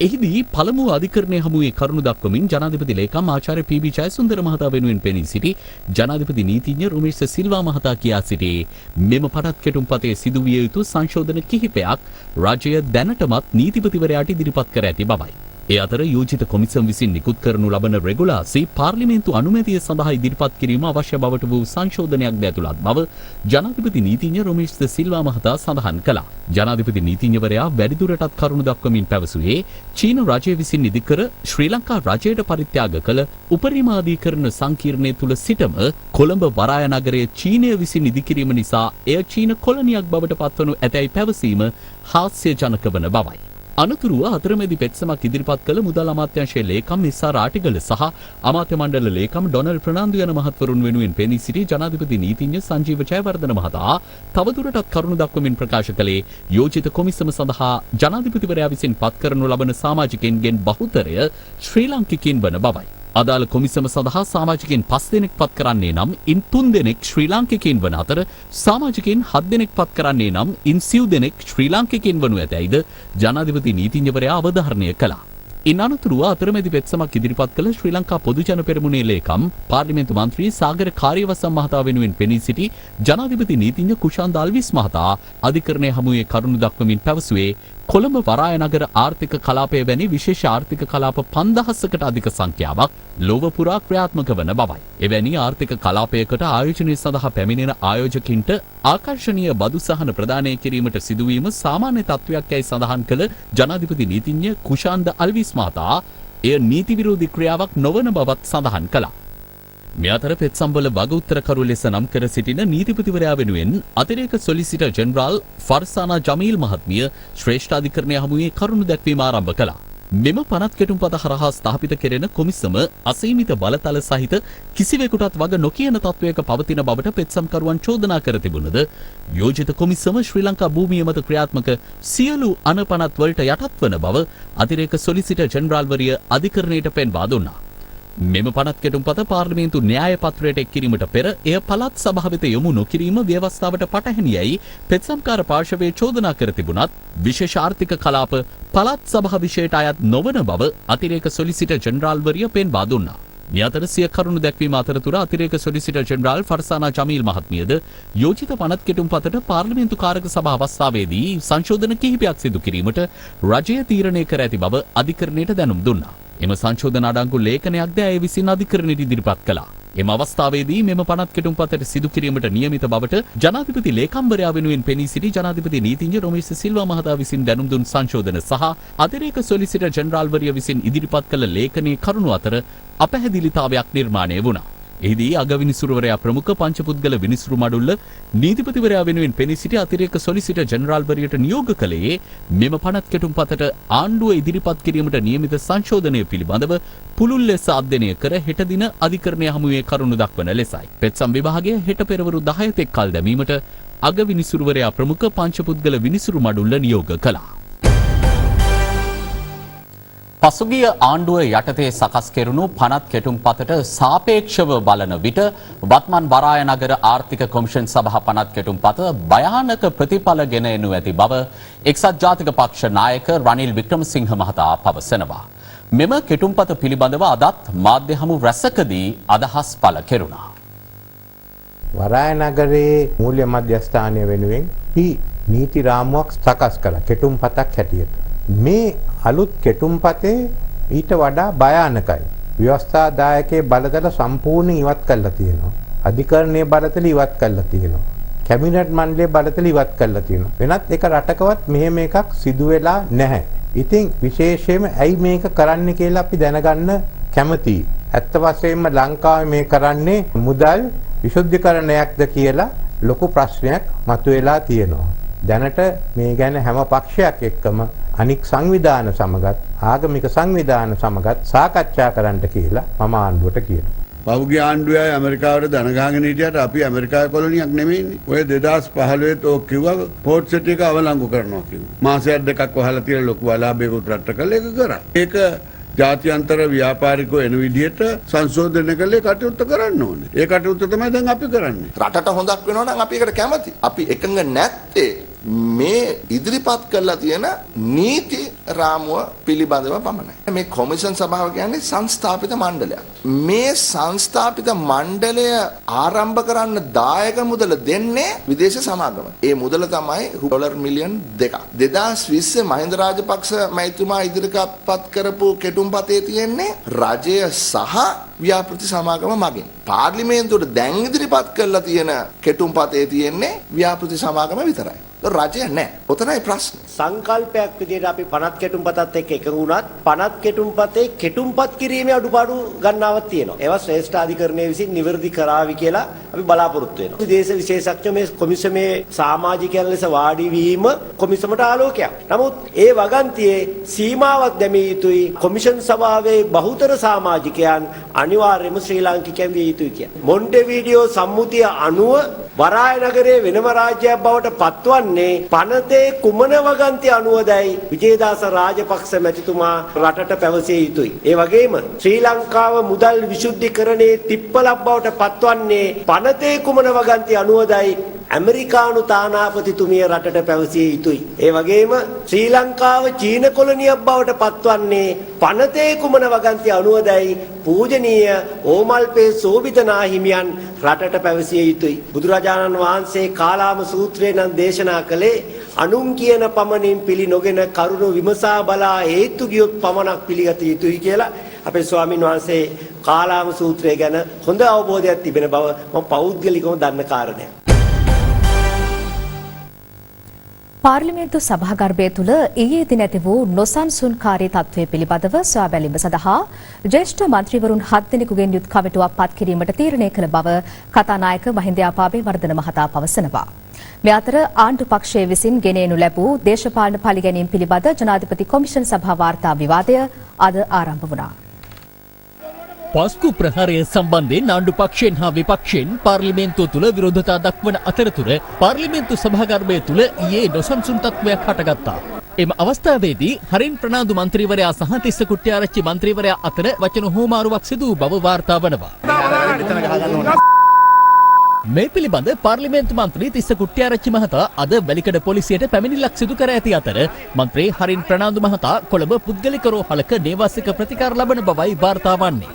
එහිදී පළමු අධිකරණය හමුවේ කරුණු දක්වමින් ජනාධිපති ලේකම් ආචාර්ය පී.බී. ජයසුන්දර මහතා වෙනුවෙන් පෙනී සිටි ජනාධිපති නීතිඥ රොමේෂ් සිල්වා මහතා කියා සිටියේ මෙම පනත් කෙටුම්පතේ සිදුවිය යුතු සංශෝධන කිහිපයක් රජය දැනටමත් නීතිපතිවරයාට ඉදිරිපත් කර ඇති බවයි. ඒ අතර යෝජිත කොමිසම් විසින් නිකුත් කරනු ලබන රෙගුලාසි පාර්ලිමේන්තු අනුමැතිය සඳහා ඉදිරිපත් කිරීම අවශ්‍ය බවට වූ සංශෝධනයක් ද ඇතුළත් බව ජනාධිපති නීතිඥ රොමේෂ් සිල්වා මහතා සඳහන් කළා. ජනාධිපති නීතිඥවරයා වැඩිදුරටත් කරුණු දක්වමින් පැවසුවේ චීන රජය විසින් ඉදිකර ශ්‍රී ලංකා රජයට පරිත්‍යාග කළ උපරිමාධිකරණ සංකීර්ණය තුල සිටම කොළඹ වරාය නගරයේ චීනය විසින් ඉදිකිරීම නිසා එය චීන කොලනියක් බවට පත්වනු ඇතැයි පැවසීම හාස්‍යජනක වන බවයි. අනතුරුව අතරමැදි පෙත්සමක් ඉදිරිපත් කළ මුදල් අමාත්‍යාංශයේ ලේකම් එස්.ආර්. ආටිගල සහ අමාත්‍ය මණ්ඩල ලේකම් ඩොනල්ඩ් ප්‍රනාන්දු යන මහත්වරුන් වෙනුවෙන් පෙනී සිටි ජනාධිපති නීතිඥ සංජීව ජයවර්ධන මහතා තවදුරටත් කරුණු දක්වමින් ප්‍රකාශ කළේ යෝජිත කොමිසම සඳහා ජනාධිපතිවරයා විසින් පත් කරනු ලබන සමාජිකයින්ගෙන් බහුතරය ශ්‍රී ලාංකිකයින් වන බවයි. අදාළ කොමිසම සඳහා සමාජිකයින් 5 දෙනෙක් පත් කරන්නේ නම් ඉන් 3 දෙනෙක් ශ්‍රී ලාංකිකයින් වන අතර සමාජිකයින් 7 දෙනෙක් පත් කරන්නේ නම් ඉන් 9 දෙනෙක් ශ්‍රී ලාංකිකයින් වනු ඇතැයිද ජනාධිපති නීතිඥවරයා අවධාරණය කළා. ඉන් අනතුරුව අතරමැදි පෙත්සමක් ඉදිරිපත් කළ ශ්‍රී ලංකා පොදු ජන පෙරමුණේ ලේකම් පාර්ලිමේන්තු මන්ත්‍රී සාගර කාර්යවසම් මහතා වෙනුවෙන් පෙනී සිටි ජනාධිපති නීතිඥ කුෂාන්ද අල්විස් මහතා අධිකරණය හමුවේ කරුණු දක්වමින් පැවසුවේ කොළඹ වරාය නගර ආර්ථික කලාපය වැනි විශේෂ ආර්ථික කලාප 5000කට අධික සංඛ්‍යාවක් ලොව පුරා ක්‍රියාත්මක වන බවයි. එවැනි ආර්ථික කලාපයකට ආයෝජනය සඳහා පැමිණෙන ආයෝජකින්ට ආකර්ශනීය බදු සහන ප්‍රදානය කිරීමට සිදුවීම සාමාන්‍ය තත්ත්වයක් යයි සඳහන් කළ ජනාධිපති නීතිඥ කුෂාන්ද අල්විස් මහතා එය නීති විරෝධී ක්‍රියාවක් නොවන බවත් සඳහන් කළා. මේ අතර පෙත්සම්වල වග උත්තරකරු ලෙස නම් කර සිටින නීතිපතිවරයා වෙනුවෙන් අතිරේක සොලිසිටර් ජෙනරාල් ෆර්සානා ජමීල් මහත්මිය ශ්‍රේෂ්ඨාධිකරණය හමුවේ කරුණු දැක්වීම ආරම්භ කළා. මෙම පනත් කෙටුම්පත හරහා ස්ථාපිත කෙරෙන කොමිසම අසීමිත බලතල සහිත කිසිවෙකුටත් වග නොකියන තත්වයක පවතින බවට පෙත්සම්කරුවන් චෝදනා කර තිබුණද යෝජිත කොමිසම ශ්‍රී ලංකා භූමිය මත ක්‍රියාත්මක සියලු අනපනත් වලට යටත් වන බව අතිරේක සොලිසිටර් ජෙනරාල්වරිය අධිකරණයට පෙන්වා දුන්නා. මෙම පනත් කෙටුම්පත පාර්ලිමේන්තු න්‍යාය පත්‍රයට එක් කිරීමට පෙර එය පළාත් සභාව වෙත යොමු නොකිරීම ව්‍යවස්ථාවට පටහැනියයි පෙත්සම්කාර පාර්ශවයේ චෝදනා කර තිබුණත් විශේෂ ආර්ථික කලාප පළාත් සභා විෂයට අයත් නොවන බව අතිරේක සොලිසිටර් ජෙනරාල්වරිය පෙන්වා දුන්නා. මේ අතර සිය කරුණු දැක්වීම අතරතුර අතිරේක සොලිසිටර් ජෙනරාල් ෆර්සානා ජමීල් මහත්මියද යෝජිත පනත් කෙටුම්පතට පාර්ලිමේන්තු කාරක සභා අවස්ථාවේදී සංශෝධන කිහිපයක් සිදු කිරීමට රජය තීරණය කර ඇති බව අධිකරණයට දැනුම් දුන්නා. එම සංශෝධන අඩංගු ලේඛනයක්ද ඇය විසින් අධිකරණයට ඉදිරිපත් කළා. එම අවස්ථාවේදී මෙම පනත් කෙටුම්පතට සිදු කිරීමට නියමිත බවට ජනාධිපති ලේකම්වරයා වෙනුවෙන් පෙනී සිටි ජනාධිපති නීතිඥ රොමේෂ් සිල්වා මහතා විසින් දැනුම් දුන් සංශෝධන සහ අතිරේක සොලිසිටර් ජෙනරාල්වරිය විසින් ඉදිරිපත් කළ ලේඛනයේ කරුණු අතර අපැහැදිලිතාවයක් නිර්මාණය වුණා. එහිදී අගවිනිසුරුවරයා ප්‍රමුඛ පංචපුද්ගල විනිසුරු මඩුල්ල නීතිපතිවරයා වෙනුවෙන් පෙනී සිටි අතිරේක සොලිසිටර් ජෙනරාල්වරියට නියෝග කළේ මෙම පනත් කෙටුම්පතට ආණ්ඩුව ඉදිරිපත් කිරීමට නියමිත සංශෝධනය පිළිබඳව පුළුල් ලෙස අධ්‍යයනය කර හෙට දින අධිකරණය හමුවේ කරුණු දක්වන ලෙසයි. පෙත්සම් විභාගය හෙට පෙරවරු 10 තෙක් කල් දැමීමට අගවිනිසුරුවරයා ප්‍රමුඛ පංචපුද්ගල විනිසුරු මඩුල්ල නියෝග කළා. පසුගිය ආණ්ඩුව යටතේ සකස් කෙරුණු පනත් කෙටුම්පතට සාපේක්ෂව බලන විට වත්මන් වරායනගර ආර්ථික කොමිෂන් සභා පනත් කෙටුම්පත භයානක ප්‍රතිඵල ගෙන එනු ඇති බව එක්සත් ජාතික පක්ෂ නායක රනිල් වික්‍රමසිංහ මහතා පවසනවා. මෙම කෙටුම්පත පිළිබඳව අදත් මාධ්‍ය හමු රැසකදී අදහස් පළ කෙරුණා. වරායනගරේ මූල්‍ය මධ්‍යස්ථානය වෙනුවෙන් නීති රාමුවක් සකස් කළා කෙටුම්පතක් හැටියට. මේ අලුත් කෙටුම්පතේ ඊට වඩා භයානකයි. ව්‍යවස්ථාදායකයේ බලතල සම්පූර්ණයෙන් ඉවත් කරලා තියෙනවා. අධිකරණයේ බලතල ඉවත් කරලා තියෙනවා. කැබිනට් මණ්ඩලයේ බලතල ඉවත් කරලා තියෙනවා. වෙනත් එක රටකවත් මෙහෙම එකක් සිදු වෙලා නැහැ. ඉතින් විශේෂයෙන්ම ඇයි මේක කරන්න කියලා අපි දැනගන්න කැමතියි. ඇත්ත වශයෙන්ම ලංකාවේ මේ කරන්නේ මුදල් විශුද්ධිකරණයක්ද කියලා ලොකු ප්‍රශ්නයක් මතුවලා තියෙනවා. දැනට මේ ගැන හැම පක්ෂයක් එක්කම අනික් සංවිධාන සමගත් ආගමික සංවිධාන සමගත් සාකච්ඡා කරන්න කියලා මම ආණ්ඩුවට කියනවා. පහුගිය ආණ්ඩුවේ ඇමරිකාවට දනගාගෙන හිටියට අපි ඇමරිකාවේ කොලොනියක් නෙමෙයිනේ. ඔය 2015 ඕක කිව්වා පෝට් සිටි එක අවලංගු කරනවා කිව්වා. මාසයක් දෙකක් වහලා තියලා ලොකු අලාභයකට රට කළා ඒක කරා. ඒක ජාත්‍යන්තර ව්‍යාපාරිකෝ එන විදිහට සංශෝධනය කළේ කටයුත්ත කරන්න ඕනේ. ඒ කටයුත්ත තමයි දැන් අපි කරන්නේ. රටට හොඳක් වෙනවා නම් අපි ඒකට කැමති. අපි එකඟ නැත්තේ මේ ඉදිරිපත් කරලා තියෙන නීති රාමුව පිළිබඳව පමණයි. මේ කොමිෂන් සභාව කියන්නේ සංස්ථාපිත මණ්ඩලයක්. මේ සංස්ථාපිත මණ්ඩලය ආරම්භ කරන්න දායක මුදල දෙන්නේ විදේශ සමාගම. ඒ මුදල තමයි ඩොලර් මිලියන් 2ක්. 2020 මහින්ද රාජපක්ෂ මැතිතුමා ඉදිරිපත් කරපු කෙටුම්පතේ තියෙන්නේ රජය සහ ව්‍යාපෘති සමාගම මගින්. පාර්ලිමේන්තුවට දැන් ඉදිරිපත් කරලා තියෙන කෙටුම්පතේ තියෙන්නේ ව්‍යාපෘති සමාගම විතරයි. රජය නැහැ. ඔතනයි ප්‍රශ්නේ. සංකල්පයක් විදිහට අපි පනත් කෙටුම්පතත් එක්ක එකඟ වුණත් පනත් කෙටුම්පතේ කෙටුම්පත් කිරීමේ අඩුපාඩු ගණනාවක් තියෙනවා. ඒවා ශ්‍රේෂ්ඨ අධිකරණයේ විසින් නිවැරදි කරાવી කියලා අපි බලාපොරොත්තු වෙනවා. විදේශ විශේෂඥ මේ කොමිසමේ සමාජිකයන් ලෙස වාඩි වීම කොමිසමට ආලෝකයක්. නමුත් ඒ වගන්තියේ සීමාවක් දැමිය යුතුයි. කොමිෂන් සභාවේ බහුතර සමාජිකයන් අනිවාර්යයෙන්ම ශ්‍රී ලාංකිකයන් විය යුතුයි කියන්නේ. මොන්ටෙවීඩියෝ සම්මුතිය අනුව වරායනගරයේ වෙනම රාජ්‍යයක් බවට පත්වන්නේ පනතේ කුමන වගන්ති අනුවදයි විජේදාස රාජපක්ෂ මැතිතුමා රටට පැවසිය යුතුයි. ඒ වගේම ශ්‍රී ලංකාව මුදල් විශුද්ධිකරණයේ තිප්පලක් බවට පත්වන්නේ පනතේ කුමන වගන්ති අනුවදයි ඇමරිකානු තානාපතිතුමිය රටට පැවසිය යුතුයි. ඒ වගේම ශ්‍රී ලංකාව චීන කොලනියක් බවට පත්වන්නේ පනතේ කුමන වගන්ති අනුවදයි පූජනීය ඕමල්පේ සෝබිතනා හිමියන් රටට පැවසිය යුතුයි. බුදුරජාණන් වහන්සේ කාලාම සූත්‍රයෙන් නම් දේශනා කළේ අනුන් කියන පමණින් පිළි නොගෙන කරුණු විමසා බලා හේතු ගියොත් පමණක් පිළිගත යුතුයි කියලා අපේ ස්වාමින් වහන්සේ කාලාම සූත්‍රය ගැන හොඳ අවබෝධයක් තිබෙන බව මම පෞද්ගලිකව දන්න කාරණයක්. පාර්ලිමේන්තු සභාගර්භය තුළ ඊයේ දින ඇති වූ නොසන්සුන්කාරී තත්ත්වය පිළිබඳව සොයා බැලීම සඳහා ජ්‍යෙෂ්ඨ මන්ත්‍රීවරුන් 7 දෙනෙකුගෙන් යුත් කමිටුවක් පත් කිරීමට තීරණය කළ බව කතානායක මහින්ද යාපාබේවර්ධන මහතා පවසනවා. මේ අතර ආණ්ඩු පක්ෂයේ විසින් ගෙනෙනු ලැබූ දේශපාලන පරිගැනීම් පිළිබඳ ජනාධිපති කොමිෂන් සභා වාර්තා විවාදය අද ආරම්භ වුණා. පාස්කු ප්‍රහාරය සම්බන්ධයෙන් ආණ්ඩු පක්ෂයෙන් හා විපක්ෂයෙන් පාර්ලිමේන්තුව තුළ විරෝධතා දක්වන අතරතුර පාර්ලිමේන්තු සභාගර්භය තුළ ඊයේ නොසන්සුන් තත්ත්වයක් හටගත්තා. එම අවස්ථාවේදී හරින් ප්‍රනාන්දු මන්ත්‍රීවරයා සහ තිස්ස කුට්ටිආරච්චි මන්ත්‍රීවරයා අතර වචන හෝමාරුවක් සිදු වූ බව වාර්තා වනවා. මේ පිළිබඳ පාර්ලිමේන්තු මන්ත්‍රී තිස්ස කුට්ටිආරච්චි මහතා අද වැලිකඩ පොලිසියට පැමිණිල්ලක් සිදු කර ඇති අතර මන්ත්‍රී හරින් ප්‍රනාන්දු මහතා කොළඹ පුද්ගලික රෝහලක නේවාසික ප්‍රතිකාර ලබන බවයි වාර්තා වන්නේ.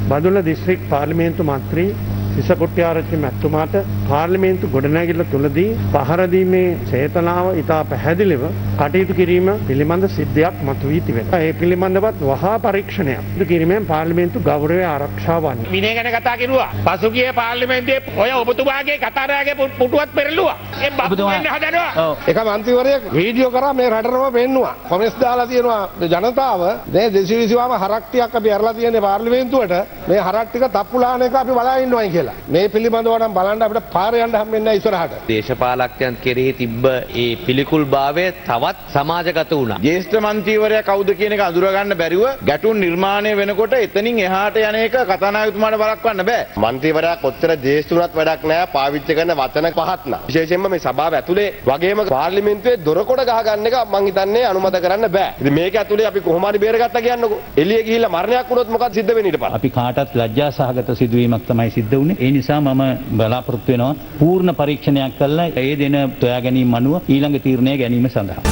බදුල්ල දිස්ත්‍රික් පාර්ලිමේන්තු මන්ත්‍රී තිස්ස කුට්ටිආරච්චි මැතිතුමාට පාර්ලිමේන්තු ගොඩනැගිල්ල තුලදී පහර දීමේ චේතනාව ඉතා පැහැදිලිව කටයුතු කිරීම පිළිබඳ සිද්ධියක් මතුවී තිබෙනවා. ඒ පිළිබඳවත් වහා පරීක්ෂණයක් කිරීමෙන් පාර්ලිමේන්තු ගෞරවය ආරක්ෂා වන්නේ. විනය ගැන කතා කරුවා. පසුගිය පාර්ලිමේන්තුවේ ඔය ඔබතුමාගේ කතාරාගේ පුටුවත් පෙරළුවා. ඒ බබ්බු වෙන්න හදනවා. එක මන්ත්‍රීවරයෙක් වීඩියෝ කරා මේ රටරම පෙන්නුවා. කොමෙන්ට්ස් දාලා තියෙනවා ජනතාව මේ 220ම හරක් ටිකක් අපි අරලා තියෙන්නේ පාර්ලිමේන්තුවට මේ හරක් ටික තප්පුලාන එක අපි බලා ඉන්නවයි කියලා. මේ පිළිබඳව නම් බලන්න අපිට පාර යන්න හම්බෙන්නේ නැහැ ඉස්සරහට. දේශපාලකයන් කෙරෙහි තිබ්බ ඒ පිළිකුල්භාවය තවත් සමාජගත වුණා. ජ්‍යෙෂ්ඨ මන්ත්‍රීවරයා කවුද කියන එක අඳුර ගන්න බැරිව ගැටුම් නිර්මාණය වෙනකොට එතනින් එහාට යන එක කතානායකතුමාට වළක්වන්න බෑ. මන්ත්‍රීවරයා කොච්චර ජ්‍යෙෂ්ඨ වුණත් වැඩක් නැහැ පාවිච්චි කරන වචන පහත් නා. විශේෂයෙන්ම මේ සභාව ඇතුලේ වගේම පාර්ලිමේන්තුවේ දොරකොඩ ගහ ගන්න එක මං හිතන්නේ අනුමත කරන්න බෑ. ඉතින් මේක ඇතුලේ අපි කොහොම හරි බේරගත්තා කියන්නකෝ. එළිය ගිහිල්ලා මරණයක් වුණොත් මොකක්ද සිද්ධ වෙන්නේ ඊට පස්සේ? අපි කාටත් ලැජ්ජා සහගත සිදුවීමක් තමයි සිද්ධ වුණේ. ඒ නිසා මම බලාපොරොත්තු වෙනවා පූර්ණ පරීක්ෂණයක් කළා ඒ දෙන සොයා ගැනීම අනුව ඊළඟ තීරණය ගැනීම සඳහා.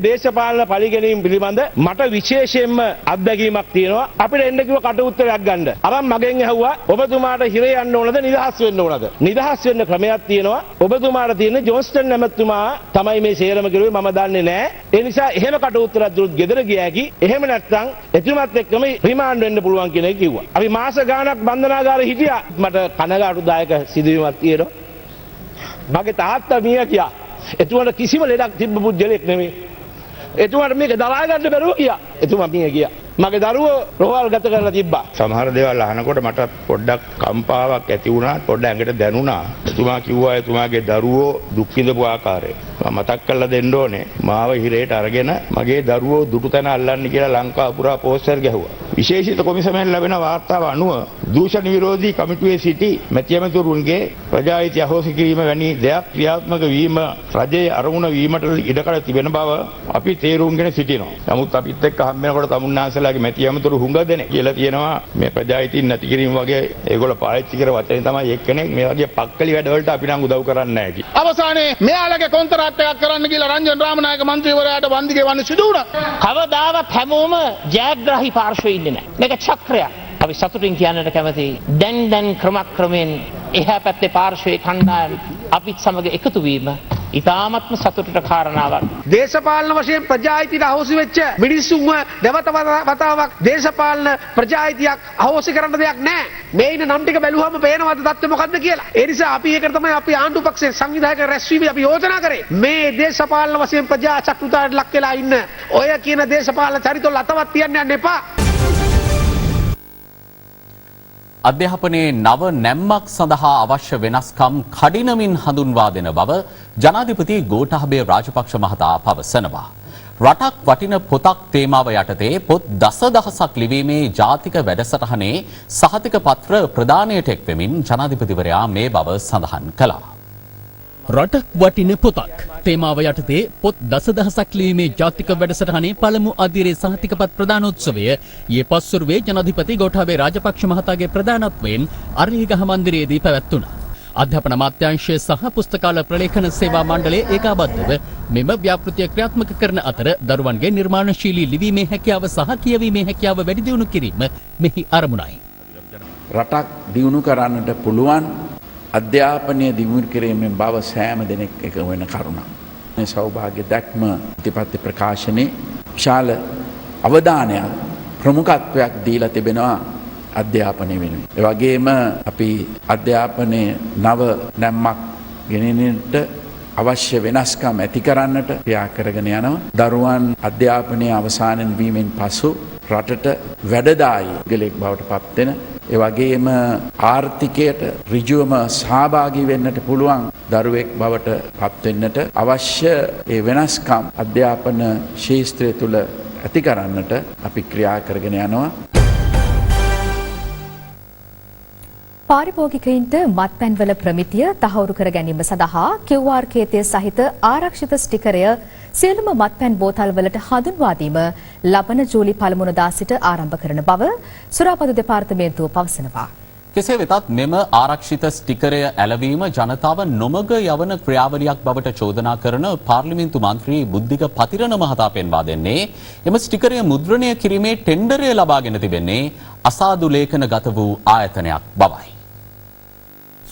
දේශපාලන පරිගැනීම් පිළිබඳ මට විශේෂයෙන්ම අත්දැකීමක් තියෙනවා. අපිට එන්න කිව්ව කට උත්තරයක් ගන්න. අරන් මගෙන් ඇහුවා ඔබතුමාට හිරේ යන්න ඕනද නිදහස් වෙන්න ඕනද? නිදහස් වෙන්න ක්‍රමයක් තියෙනවා. ඔබතුමාට තියෙන ජොන්ස්ටන් නැමැතුමා තමයි මේ සේරම කරුවේ මම දන්නේ නැහැ. ඒ නිසා එහෙම කට උත්තරයක් දුන්නොත් ගෙදර ගියා කි. එහෙම නැත්නම් එතුමත් එක්කම රිමාන්ඩ් වෙන්න පුළුවන් කියන එක කිව්වා. අපි මාස ගාණක් බන්ධනාගාරේ හිටියා. මට කනගාටුදායක සිදුවීමක් තියෙනවා. මගේ තාත්තා මිය ගියා. එතුමාට කිසිම ලෙඩක් තිබ්බ පුජ්‍යලෙක් නෙමෙයි. එතුමාට මේක දරා ගන්න බැරුව ගියා. එතුමා මිය ගියා. මගේ දරුවෝ රෝහල් ගත කරලා තිබ්බා. සමහර දේවල් අහනකොට මට පොඩ්ඩක් කම්පාවක් ඇති වුණා. පොඩ්ඩක් ඇඟට දැනුණා. එතුමා කිව්වා එතුමාගේ දරුවෝ දුක් විඳපු ආකාරය. මතක් කරලා දෙන්න ඕනේ. මාව හිරේට අරගෙන මගේ දරුවෝ දුටු තැන අල්ලන්න කියලා ලංකාව පුරා පෝස්ටර් ගැහුවා. විශේෂිත කොමිසමෙන් ලැබෙන වාර්තාව අනුව දූෂණ විරෝධී කමිටුවේ සිටි මැතිඇමතුරුන්ගේ ප්‍රජාහිත අහෝසි කිරීම වැනි දෙයක් ක්‍රියාත්මක වීම රජයේ අරමුණ වීමට ඉඩකඩ තිබෙන බව අපි තේරුම්ගෙන සිටිනවා. නමුත් අපිත් එක්ක හම් වෙනකොට තමුන්නාන්සලාගේ මැතිඇමතුරු හුඟ දෙනෙක් කියලා තියෙනවා මේ ප්‍රජාහිතින් නැති කිරීම වගේ ඒගොල්ලෝ පාවිච්චි කර වචනේ තමයි එක්කෙනෙක් මේ වගේ පක්කලි වැඩවලට අපි නම් උදව් කරන්නේ නැහැ කි. අවසානයේ මෙයාලගේ කොන්ත්‍රාත් එකක් කරන්න කියලා රංජන් රාමනායක මන්ත්‍රීවරයාට වන්දි ගෙවන්න සිදු වුණා. කවදාවත් හැමෝම ජයග්‍රාහී පාර්ශ්වයේ ඉන්නේ නැහැ. මේක චක්‍රයක්. අපි සතුටින් කියන්නට කැමති දැන් ක්‍රමක්‍රමයෙන් එහා පැත්තේ පාර්ශ්වයේ කණ්ඩායම් අපිත් සමග එකතු වීම ඉතාමත්ම සතුටට කාරණාවක්. දේශපාලන වශයෙන් ප්‍රජාහිතයට අහෝසි වෙච්ච මිනිස්සුන්ව නැවත වතාවක් දේශපාලන ප්‍රජාහිතියක් අහෝසි කරන්න දෙයක් නැහැ. මේ ඉන්න නම් ටික බැලුවම පේනවද தත්ත්වය මොකද්ද කියලා. ඒ නිසා අපි ඒකට තමයි අපි ආණ්ඩු පක්ෂයේ සංවිධායක රැස්වීම අපි යෝජනා කරේ. මේ දේශපාලන වශයෙන් ප්‍රජා චක්‍රුතාවට ලක් වෙලා ඉන්න ඔය කියන දේශපාලන චරිතවල අතවත් තියන්න යන්න එපා. අධ්‍යාපනයේ නව නැම්මක් සඳහා අවශ්‍ය වෙනස්කම් කඩිනමින් හඳුන්වා දෙන බව ජනාධිපති ගෝඨාභය රාජපක්ෂ මහතා පවසනවා. රටක් වටින පොතක් තේමාව යටතේ පොත් දසදහසක් ලිවීමේ ජාතික වැඩසටහනේ සහතික පත්‍ර ප්‍රදානයට එක්වෙමින් ජනාධිපතිවරයා මේ බව සඳහන් කළා. රටක් වටින පොතක් තේමාව යටතේ පොත් දසදහසක් ලිවීමේ ජාතික වැඩසටහනේ පළමු අදියරේ සහතිකපත් ප්‍රදානෝත්සවය ඊයේ පස්වරුවේ ජනාධිපති ගෝඨාභය රාජපක්ෂ මහතාගේ ප්‍රධානත්වයෙන් අරලිගහ මන්දිරයේදී පැවැත්වුණා. අධ්‍යාපන අමාත්‍යාංශය සහ පුස්තකාල ප්‍රලේඛන සේවා මණ්ඩලයේ ඒකාබද්ධව මෙම ව්‍යාපෘතිය ක්‍රියාත්මක කරන අතර දරුවන්ගේ නිර්මාණශීලී ලිවීමේ හැකියාව සහ කියවීමේ හැකියාව වැඩි දියුණු කිරීම මෙහි අරමුණයි. රටක් දියුණු කරන්නට පුළුවන් අධ්‍යාපනය දියුණු කිරීමෙන් බව සෑම දෙනෙක් එක වෙන කරුණක්. මේ සෞභාග්‍ය දැක්ම ප්‍රතිපත්ති ප්‍රකාශනයේ විශාල අවධානයක් ප්‍රමුඛත්වයක් දීලා තිබෙනවා අධ්‍යාපනය වෙනුවෙන්. ඒ වගේම අපි අධ්‍යාපනයේ නව නැම්මක් ගෙනෙන්නට අවශ්‍ය වෙනස්කම් ඇති කරන්නට ක්‍රියා කරගෙන යනවා. දරුවන් අධ්‍යාපනයේ අවසන් වීමෙන් පසු රටට වැඩදායී ගලෙක් බවට පත් වෙන ඒ වගේම ආර්ථිකයට ඍජුවම සහභාගී වෙන්නට පුළුවන් දරුවෙක් බවට පත් වෙන්නට අවශ්‍ය ඒ වෙනස්කම් අධ්‍යාපන ශාස්ත්‍රය තුළ ඇති කරන්නට අපි ක්‍රියා කරගෙන යනවා. පාරිභෝගිකයින්ට මත්පැන්වල ප්‍රමිතිය තහවුරු කර ගැනීම සඳහා QR කේතය සහිත ආරක්ෂිත ස්ටිකරය සියලුම මත්පැන් බෝතල්වලට හඳුන්වා දීම ලබන ජූලි 1 වෙනිදා සිට ආරම්භ කරන බව සුරාපතු දෙපාර්තමේන්තුව පවසනවා. කෙසේ වෙතත් මෙම ආරක්ෂිත ස්ටිකරය ඇලවීම ජනතාව නොමග යවන ක්‍රියාවලියක් බවට චෝදනා කරන පාර්ලිමේන්තු මන්ත්‍රී බුද්ධික පතිරණ මහතා පෙන්වා දෙන්නේ එම ස්ටිකරය මුද්‍රණය කිරීමේ ටෙන්ඩරය ලබාගෙන තිබෙන්නේ අසාදු ලේඛන ගත වූ ආයතනයක් බවයි.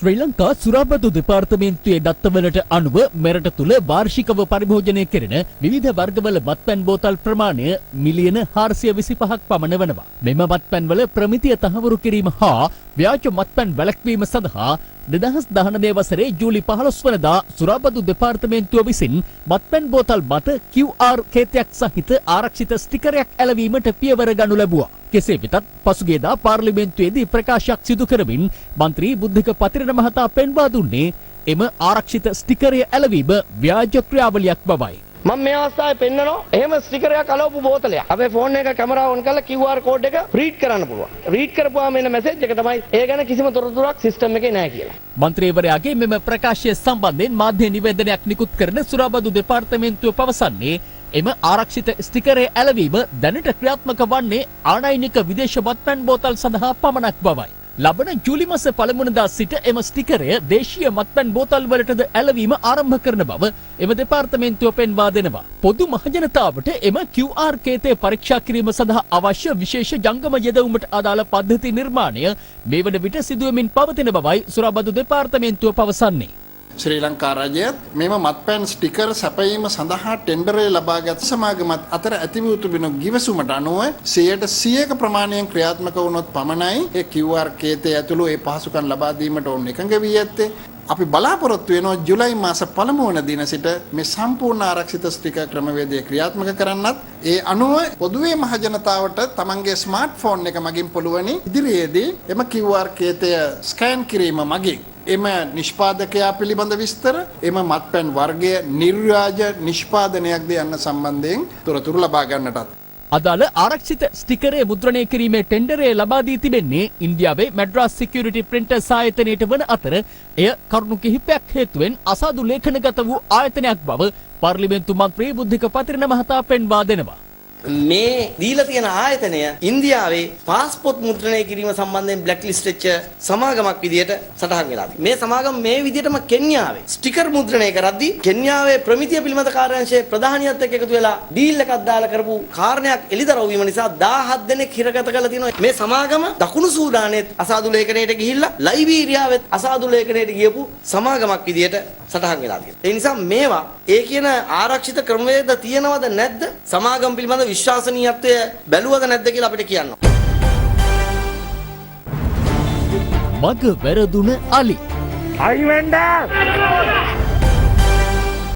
ශ්‍රී ලංකා සුරාබදු දෙපාර්තමේන්තුවේ දත්තවලට අනුව මෙරට තුළ වාර්ෂිකව පරිභෝජනය කෙරෙන විවිධ වර්ගවල මත්පැන් බෝතල් ප්‍රමාණය මිලියන 425ක් පමණ වනවා. මෙම මත්පැන්වල ප්‍රමිතිය තහවුරු කිරීම හා ව්‍යාජ මත්පැන් වැළැක්වීම සඳහා 2019 වසරේ ජූලි 15 වනදා සුරාබදු දෙපාර්තමේන්තුව විසින් මත්පැන් බෝතල් මත QR කේතයක් සහිත ආරක්ෂිත ස්ටිකරයක් ඇලවීමට පියවර ගනු ලැබුවා. කෙසේ වෙතත් පසුගියදා පාර්ලිමේන්තුවේදී ප්‍රකාශයක් සිදු කරමින් මන්ත්‍රී බුද්ධික පතිරණ මහතා පෙන්වා දුන්නේ එම ආරක්ෂිත ස්ටිකරය ඇලවීම ව්‍යාජ ක්‍රියාවලියක් බවයි. මම මේ අවස්ථාවේ පෙන්නනවා එහෙම ස්ටිකරයක් අලවපු බෝතලයක්. අපේ ෆෝන් එක කැමරාව ඔන් කරලා QR කෝඩ් එක රීඩ් කරන්න පුළුවන්. රීඩ් කරපුවාම එන මැසේජ් එක තමයි ඒ ගැන කිසිම තොරතුරක් සිස්ටම් එකේ නැහැ කියලා. මන්ත්‍රීවරයාගේ මෙම ප්‍රකාශය සම්බන්ධයෙන් මාධ්‍ය නිවේදනයක් නිකුත් කරන සුරාබදු දෙපාර්තමේන්තුව පවසන්නේ එම ආරක්ෂිත ස්ටිකරය ඇලවීම දැනට ක්‍රියාත්මක වන්නේ ආනයනික විදේශ මත්පැන් බෝතල් සඳහා පමණක් බවයි. ලබන ජූලි මාස පළමුවනදා සිට එම ස්ටිකරය දේශීය මත්පැන් බෝතල් වලටද ඇලවීම ආරම්භ කරන බව එම දෙපාර්තමේන්තුව පෙන්වා දෙනවා. පොදු මහජනතාවට එම QR කේතය පරීක්ෂා කිරීම සඳහා අවශ්‍ය විශේෂ ජංගම යෙදවුමට අදාළ පද්ධති නිර්මාණය මේ වන විට සිදුවමින් පවතින බවයි සුරාබදු දෙපාර්තමේන්තුව පවසන්නේ. ශ්‍රී ලංකා රජයත් මෙම මත්පැන් ස්ටිකර් සැපයීම සඳහා ටෙන්ඩරය ලබාගත් සමාගමත් අතර ඇතිවූ තිබෙන ගිවිසුමට අනුව 100% ප්‍රමාණයෙන් ක්‍රියාත්මක වුණොත් පමණයි ඒ QR කේතය ඇතුළු ඒ පහසුකම් ලබා දීමට ඔවුන් එකඟ වී ඇත්තේ. අපි බලාපොරොත්තු වෙනවා ජුලයි මාස පළමුවන දින සිට මේ සම්පූර්ණ ආරක්ෂිත ස්ටිකර් ක්‍රමවේදය ක්‍රියාත්මක කරන්නත් ඒ අනුව පොදුවේ මහජනතාවට තමන්ගේ ස්මාර්ට්ෆෝන් එක මගින් පුළුවනි ඉදිරියේදී එම QR කේතය ස්කෑන් කිරීම මගින් එම නිෂ්පාදකයා පිළිබඳ විස්තර එම මත්පැන් වර්ගය නිර්ව්‍යාජ නිෂ්පාදනයක්ද යන්න සම්බන්ධයෙන් තොරතුරු ලබා ගන්නටත් අදාළ ආරක්ෂිත ස්ටිකරය මුද්‍රණය කිරීමේ ටෙන්ඩරය ලබා දී තිබෙන්නේ ඉන්දියාවේ මැඩ්‍රාස් සිකියුරිටි ප්‍රින්ටර්ස් ආයතනයට වන අතර එය කරුණු කිහිපයක් හේතුවෙන් අසාදු ලේඛනගත වූ ආයතනයක් බව පාර්ලිමේන්තු මන්ත්‍රී බුද්ධික පතිරණ මහතා පෙන්වා දෙනවා. මේ දීලා තියෙන ආයතනය ඉන්දියාවේ පාස්පෝර්ට් මුද්‍රණය කිරීම සම්බන්ධයෙන් බ්ලැක් ලිස්ට් වෙච්ච සමාගමක් විදියට සටහන් වෙලා තියෙනවා. මේ සමාගම මේ විදියටම කෙන්යාවේ ස්ටිකර් මුද්‍රණය කරද්දී කෙන්යාවේ ප්‍රමිතිය පිළිබඳ කාර්යාංශයේ ප්‍රධානියත් එක්ක එකතු වෙලා ඩීල් එකක් දාලා කරපු කාරණයක් එළිදරව් වීම නිසා 17 දෙනෙක් හිරගත කරලා තියෙනවා. මේ සමාගම දකුණු සූඩානයේත් අසාදු ලේඛනයට ගිහිල්ලා ලයිබීරියාවෙත් අසාදු ලේඛනයට ගියපු සමාගමක් විදියට සටහන් වෙලා තියෙනවා. ඒ නිසා මේවා ඒ කියන ආරක්ෂිත ක්‍රමවේද තියෙනවද නැද්ද? සමාගම් පිළිබඳ විශ්වාසනීයත්වය බැලුවද නැද්ද කියලා අපිට කියන්න. මග වැරදුන අලි. අයිවෙන්ඩ